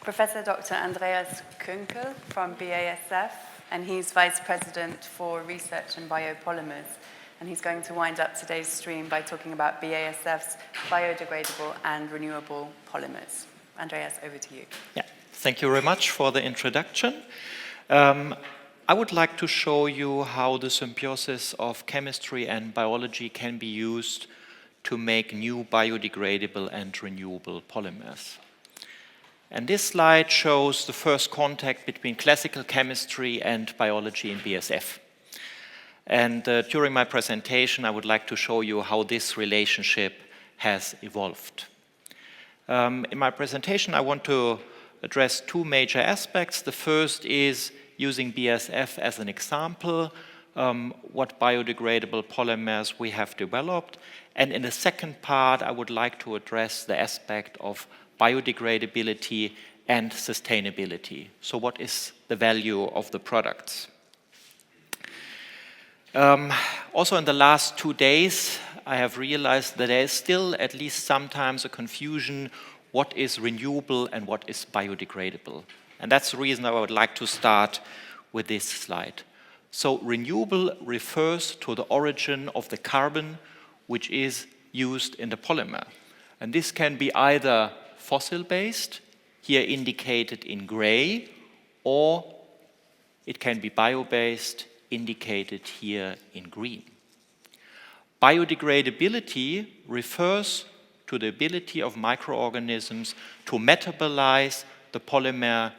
Professor Dr. Andreas Kuenkel from BASF, and he's Vice President for Research in Biopolymers. And he's going to wind up today's stream by talking about BASF's biodegradable and renewable polymers. Andreas, over to you. Yeah, thank you very much for the introduction. I would like to show you how the symbiosis of chemistry and biology can be used to make new biodegradable and renewable polymers. And this slide shows the first contact between classical chemistry and biology in BASF. And during my presentation, I would like to show you how this relationship has evolved. In my presentation, I want to address two major aspects. The first is using BASF as an example, what biodegradable polymers we have developed. And in the second part, I would like to address the aspect of biodegradability and sustainability. So what is the value of the products? Also in the last 2 days, I have realized that there is still at least sometimes a confusion what is renewable and what is biodegradable. And that's the reason I would like to start with this slide. So renewable refers to the origin of the carbon which is used in the polymer. And this can be either fossil-based, here indicated in gray, or it can be bio-based, indicated here in green. Biodegradability refers to the ability of microorganisms to metabolize the polymer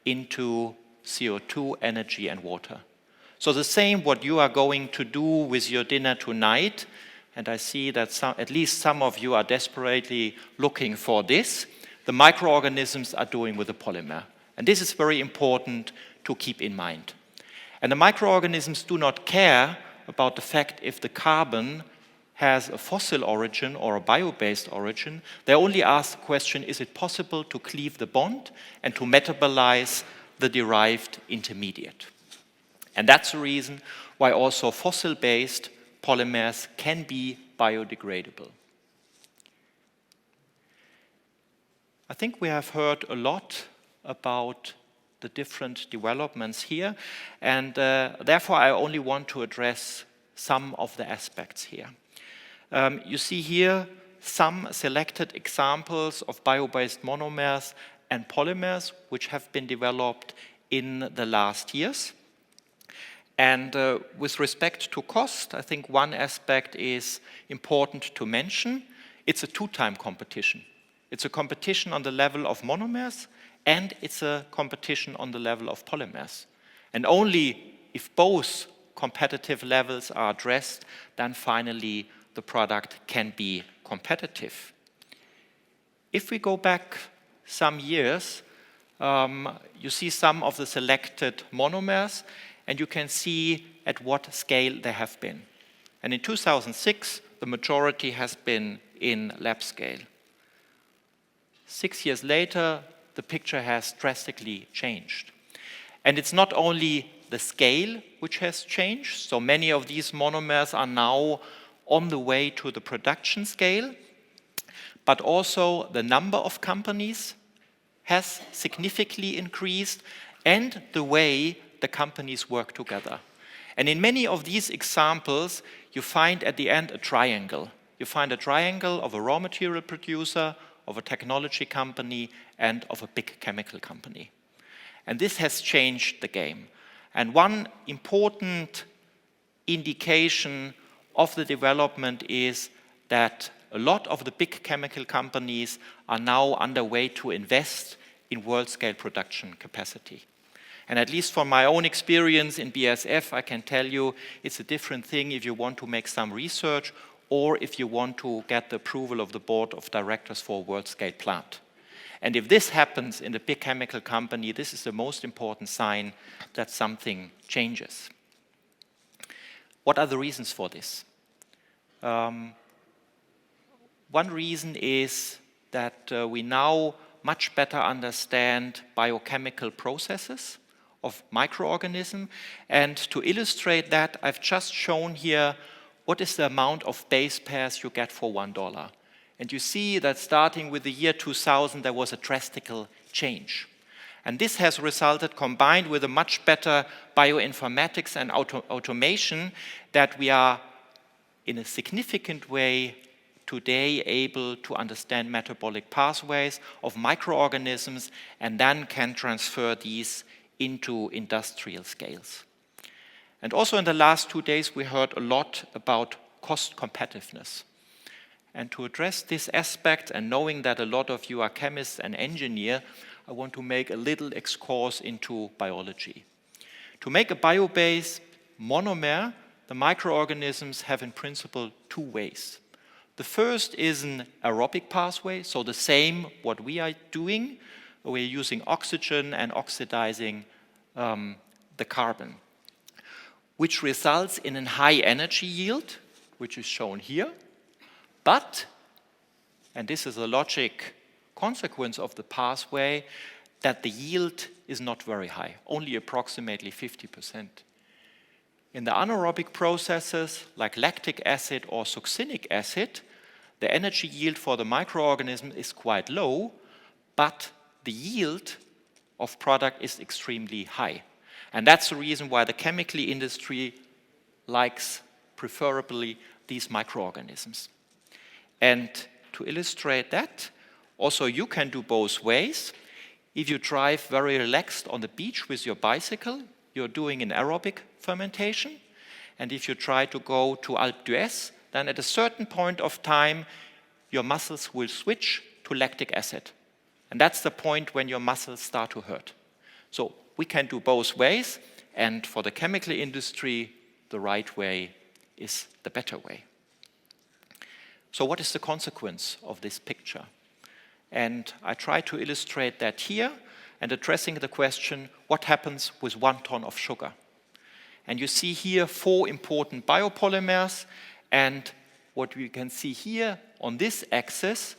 into CO2, energy, and water. So the same what you are going to do with your dinner tonight, and I see that at least some of you are desperately looking for this, the microorganisms are doing with the polymer. And this is very important to keep in mind. And the microorganisms do not care about the fact if the carbon has a fossil origin or a bio-based origin. They only ask the question, is it possible to cleave the bond and to metabolize the derived intermediate? And that's the reason why also fossil-based polymers can be biodegradable. I think we have heard a lot about the different developments here, and therefore I only want to address some of the aspects here. You see here some selected examples of bio-based monomers and polymers which have been developed in the last years. And with respect to cost, I think one aspect is important to mention. It's a two-time competition. It's a competition on the level of monomers, and it's a competition on the level of polymers. And only if both competitive levels are addressed, then finally the product can be competitive. If we go back some years, you see some of the selected monomers, and you can see at what scale they have been. And in 2006, the majority has been in lab scale. 6 years later, the picture has drastically changed. And it's not only the scale which has changed, so many of these monomers are now on the way to the production scale, but also the number of companies has significantly increased, and the way the companies work together. And in many of these examples, you find at the end a triangle. You find a triangle of a raw material producer, of a technology company, and of a big chemical company. And this has changed the game. And one important indication of the development is that a lot of the big chemical companies are now underway to invest in world-scale production capacity. And at least from my own experience in BASF, I can tell you it's a different thing if you want to make some research or if you want to get the approval of the board of directors for a world-scale plant. And if this happens in a big chemical company, this is the most important sign that something changes. What are the reasons for this? One reason is that we now much better understand biochemical processes of microorganisms. And to illustrate that, I've just shown here what is the amount of base pairs you get for $1. And you see that starting with the year 2000, there was a drastic change. And this has resulted, combined with a much better bioinformatics and automation, that we are in a significant way today able to understand metabolic pathways of microorganisms and then can transfer these into industrial scales. And also in the last 2 days we heard a lot about cost competitiveness. And to address this aspect, and knowing that a lot of you are chemists and engineers, I want to make a little excursus into biology. To make a bio-based monomer, the microorganisms have in principle 2 ways. The first is an aerobic pathway, so the same what we are doing. We're using oxygen and oxidizing the carbon, which results in a high energy yield, which is shown here. But, and this is a logic consequence of the pathway, that the yield is not very high, only approximately 50%. In the anaerobic processes, like lactic acid or succinic acid, the energy yield for the microorganism is quite low, but the yield of product is extremely high. And that's the reason why the chemical industry likes preferably these microorganisms. And to illustrate that, also you can do both ways. If you drive very relaxed on the beach with your bicycle, you're doing an aerobic fermentation. And if you try to go to Alpe d'Huez, then at a certain point of time, your muscles will switch to lactic acid. And that's the point when your muscles start to hurt. So we can do both ways, and for the chemical industry, the right way is the better way. So what is the consequence of this picture? And I try to illustrate that here, and addressing the question, what happens with 1 ton of sugar? And you see here 4 important biopolymers, and what we can see here on this axis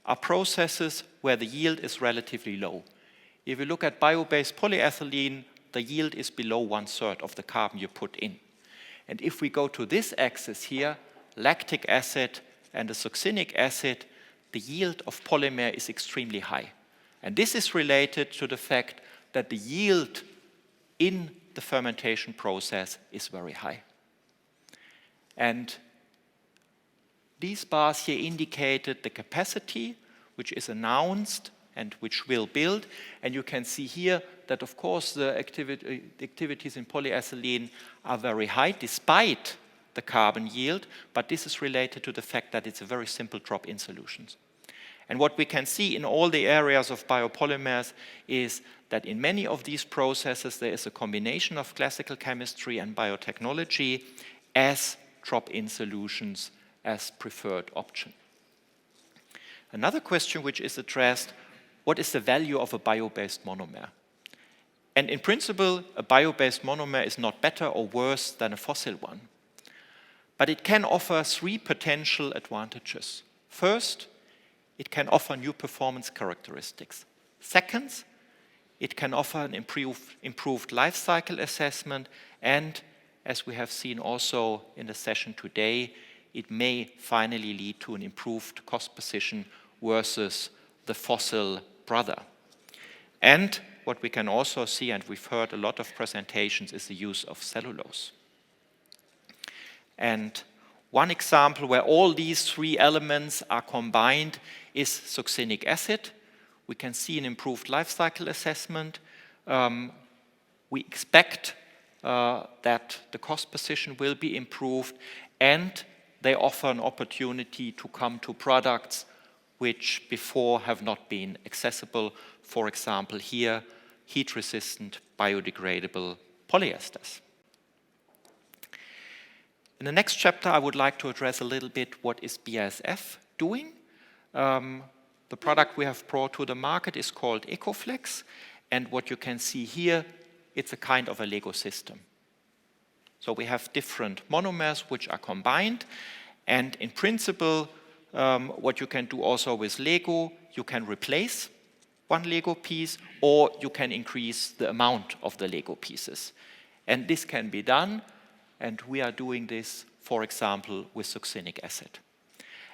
are processes where the yield is relatively low. If you look at bio-based polyethylene, the yield is below 1/3 of the carbon you put in. And if we go to this axis here, lactic acid and the succinic acid, the yield of polymer is extremely high. And this is related to the fact that the yield in the fermentation process is very high. And these bars here indicated the capacity which is announced and which will build. And you can see here that, of course, the activities in polyethylene are very high despite the carbon yield, but this is related to the fact that it's a very simple drop-in solution. And what we can see in all the areas of biopolymers is that in many of these processes there is a combination of classical chemistry and biotechnology as drop-in solutions as preferred option. Another question which is addressed, what is the value of a bio-based monomer? And in principle, a bio-based monomer is not better or worse than a fossil one. But it can offer 3 potential advantages. First, it can offer new performance characteristics. Second, it can offer an improved life cycle assessment, and as we have seen also in the session today, it may finally lead to an improved cost position versus the fossil brother. And what we can also see, and we've heard a lot of presentations, is the use of cellulose. And one example where all these 3 elements are combined is succinic acid. We can see an improved life cycle assessment. We expect that the cost position will be improved, and they offer an opportunity to come to products which before have not been accessible. For example, here, heat-resistant biodegradable polyesters. In the next chapter, I would like to address a little bit what is BASF doing. The product we have brought to the market is called EcoFlex, and what you can see here, it's a kind of a Lego system. So we have different monomers which are combined, and in principle, what you can do also with Lego, you can replace one Lego piece, or you can increase the amount of the Lego pieces. And this can be done, and we are doing this, for example, with succinic acid.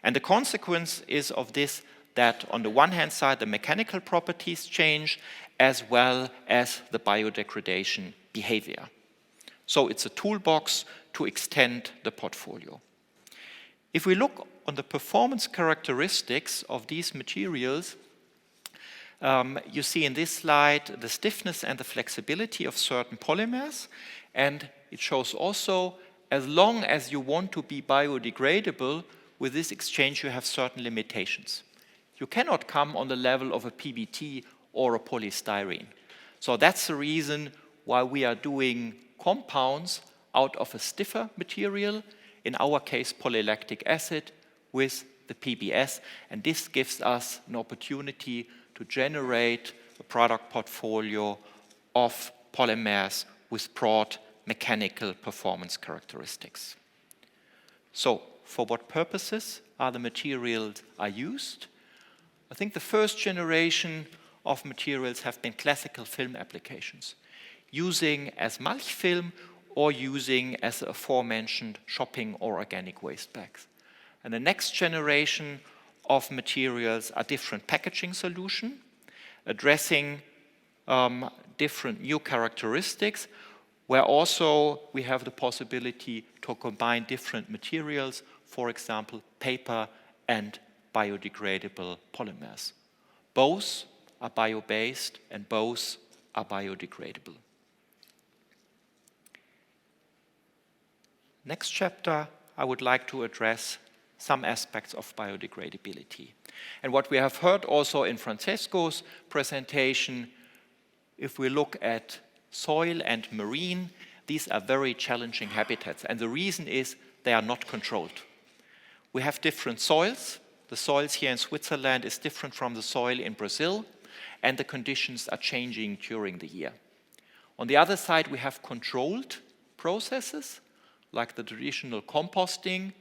And the consequence is of this that on the one hand side, the mechanical properties change as well as the biodegradation behavior. So it's a toolbox to extend the portfolio. If we look on the performance characteristics of these materials, you see in this slide the stiffness and the flexibility of certain polymers, and it shows also as long as you want to be biodegradable, with this exchange you have certain limitations. You cannot come on the level of a PBT or a polystyrene. So that's the reason why we are doing compounds out of a stiffer material, in our case polylactic acid with the PBS, and this gives us an opportunity to generate a product portfolio of polymers with broad mechanical performance characteristics. So, for what purposes are the materials used? I think the first generation of materials have been classical film applications, using as mulch film or using as aforementioned shopping or organic waste bags. And the next generation of materials are different packaging solutions, addressing different new characteristics, where also we have the possibility to combine different materials, for example, paper and biodegradable polymers. Both are bio-based and both are biodegradable. Next chapter, I would like to address some aspects of biodegradability. And what we have heard also in Francesco's presentation, if we look at soil and marine, these are very challenging habitats. And the reason is they are not controlled. We have different soils. The soils here in Switzerland is different from the soil in Brazil, and the conditions are changing during the year. On the other side, we have controlled processes, like the traditional composting.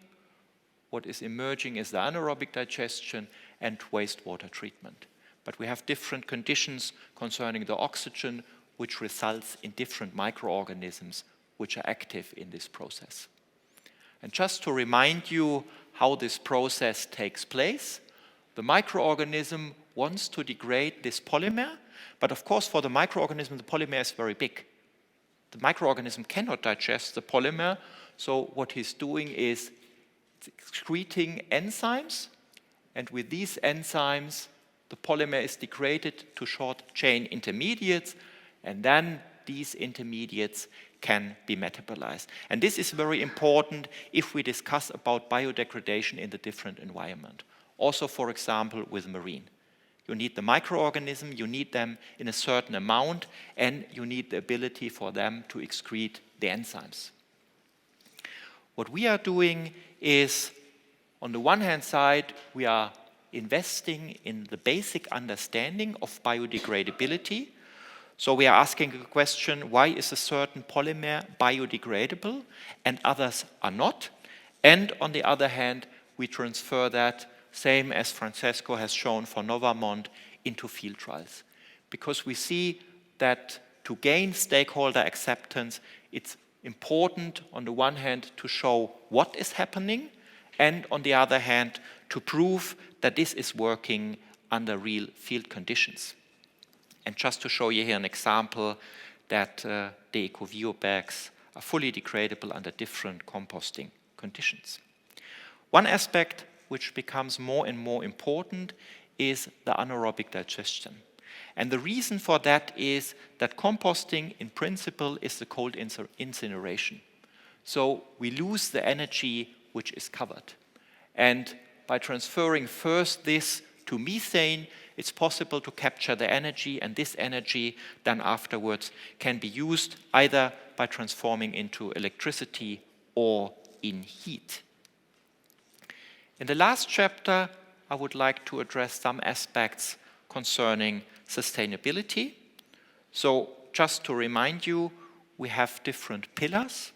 What is emerging is the anaerobic digestion and wastewater treatment. But we have different conditions concerning the oxygen, which results in different microorganisms which are active in this process. And just to remind you how this process takes place, the microorganism wants to degrade this polymer, but of course for the microorganism the polymer is very big. The microorganism cannot digest the polymer, so what he's doing is excreting enzymes, and with these enzymes the polymer is degraded to short chain intermediates, and then these intermediates can be metabolized. And this is very important if we discuss about biodegradation in the different environment. Also, for example, with marine. You need the microorganism, you need them in a certain amount, and you need the ability for them to excrete the enzymes. What we are doing is, on the one hand side, we are investing in the basic understanding of biodegradability. So we are asking the question, why is a certain polymer biodegradable and others are not? And on the other hand, we transfer that, same as Francesco has shown for Novamont, into field trials. Because we see that to gain stakeholder acceptance, it's important on the one hand to show what is happening, and on the other hand to prove that this is working under real field conditions. And just to show you here an example that the EcoVio bags are fully degradable under different composting conditions. One aspect which becomes more and more important is the anaerobic digestion. And the reason for that is that composting in principle is the cold incineration. So we lose the energy which is covered. And by transferring first this to methane, it's possible to capture the energy, and this energy then afterwards can be used either by transforming into electricity or in heat. In the last chapter, I would like to address some aspects concerning sustainability. So just to remind you, we have different pillars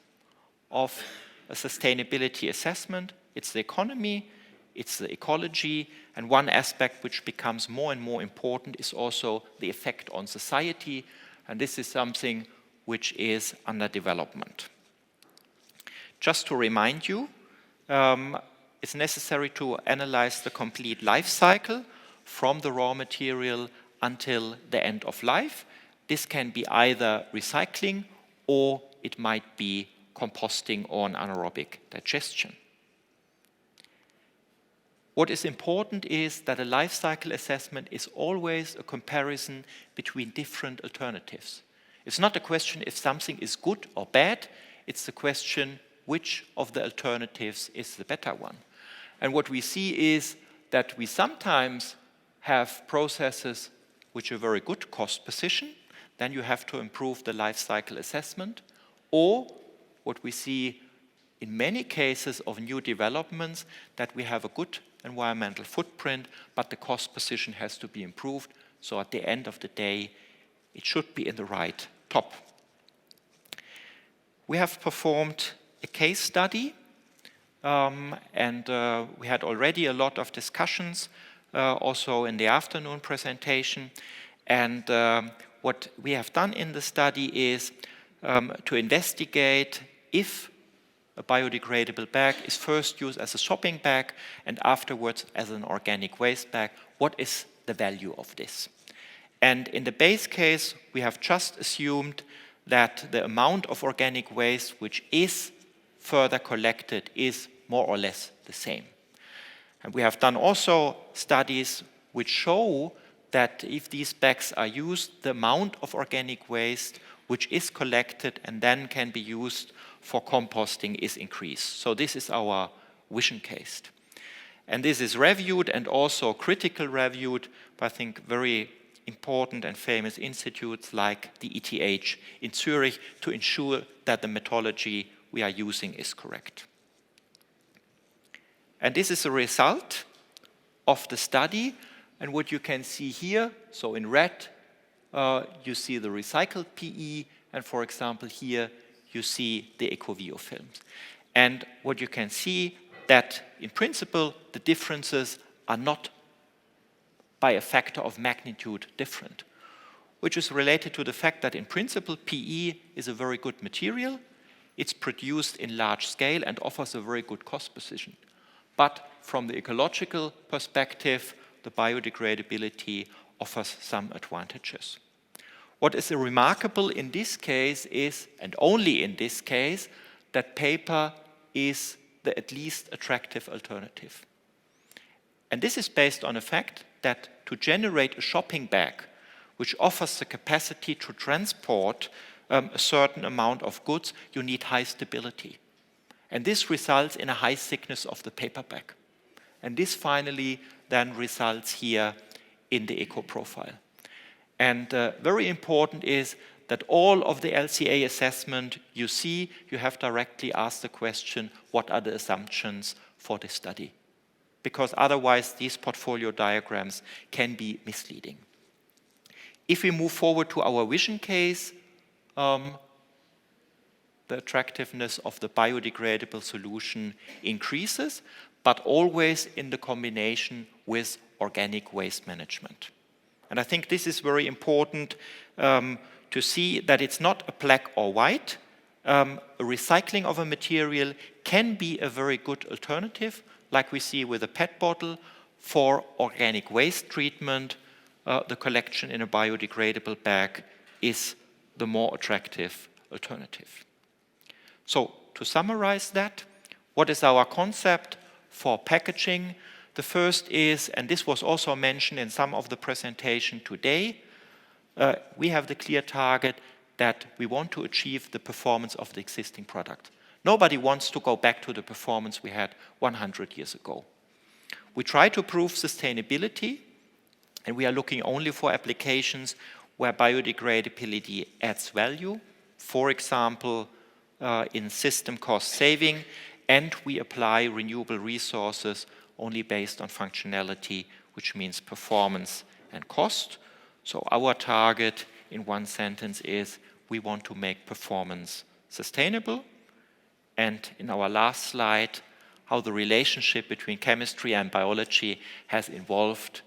of a sustainability assessment. It's the economy, it's the ecology, and one aspect which becomes more and more important is also the effect on society, and this is something which is under development. Just to remind you, it's necessary to analyze the complete life cycle from the raw material until the end of life. This can be either recycling or it might be composting or an anaerobic digestion. What is important is that a life cycle assessment is always a comparison between different alternatives. It's not a question if something is good or bad, it's the question which of the alternatives is the better one. And what we see is that we sometimes have processes which are very good cost position, then you have to improve the life cycle assessment, or what we see in many cases of new developments, that we have a good environmental footprint, but the cost position has to be improved. So at the end of the day, it should be in the right top. We have performed a case study, and we had already a lot of discussions also in the afternoon presentation. And what we have done in the study is to investigate if a biodegradable bag is first used as a shopping bag and afterwards as an organic waste bag, what is the value of this? And in the base case, we have just assumed that the amount of organic waste which is further collected is more or less the same. And we have done also studies which show that if these bags are used, the amount of organic waste which is collected and then can be used for composting is increased. So this is our vision case. And this is reviewed and also critical reviewed by, I think, very important and famous institutes like the ETH in Zurich to ensure that the methodology we are using is correct. And this is a result of the study. And what you can see here, so in red, you see the recycled PE, and for example here, you see the EcoVio films. And what you can see that in principle, the differences are not by a factor of magnitude different, which is related to the fact that in principle, PE is a very good material. It's produced in large scale and offers a very good cost position. But from the ecological perspective, the biodegradability offers some advantages. What is remarkable in this case is, and only in this case, that paper is the at least attractive alternative. And this is based on the fact that to generate a shopping bag which offers the capacity to transport a certain amount of goods, you need high stability. And this results in a high thickness of the paper bag. And this finally then results here in the eco profile. And very important is that all of the LCA assessment you see, you have directly asked the question, what are the assumptions for this study? Because otherwise these portfolio diagrams can be misleading. If we move forward to our vision case, the attractiveness of the biodegradable solution increases, but always in the combination with organic waste management. And I think this is very important to see that it's not a black or white. A recycling of a material can be a very good alternative, like we see with a PET bottle. For organic waste treatment, the collection in a biodegradable bag is the more attractive alternative. So to summarize that, what is our concept for packaging? The first is, and this was also mentioned in some of the presentation today, we have the clear target that we want to achieve the performance of the existing product. Nobody wants to go back to the performance we had 100 years ago. We try to prove sustainability, and we are looking only for applications where biodegradability adds value, for example, in system cost saving, and we apply renewable resources only based on functionality, which means performance and cost. So our target in one sentence is we want to make performance sustainable. And in our last slide, how the relationship between chemistry and biology has evolved,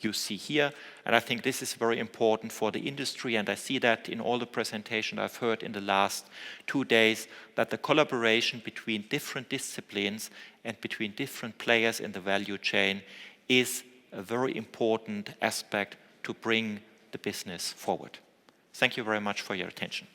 you see here. And I think this is very important for the industry, and I see that in all the presentations I've heard in the last 2 days, that the collaboration between different disciplines and between different players in the value chain is a very important aspect to bring the business forward. Thank you very much for your attention.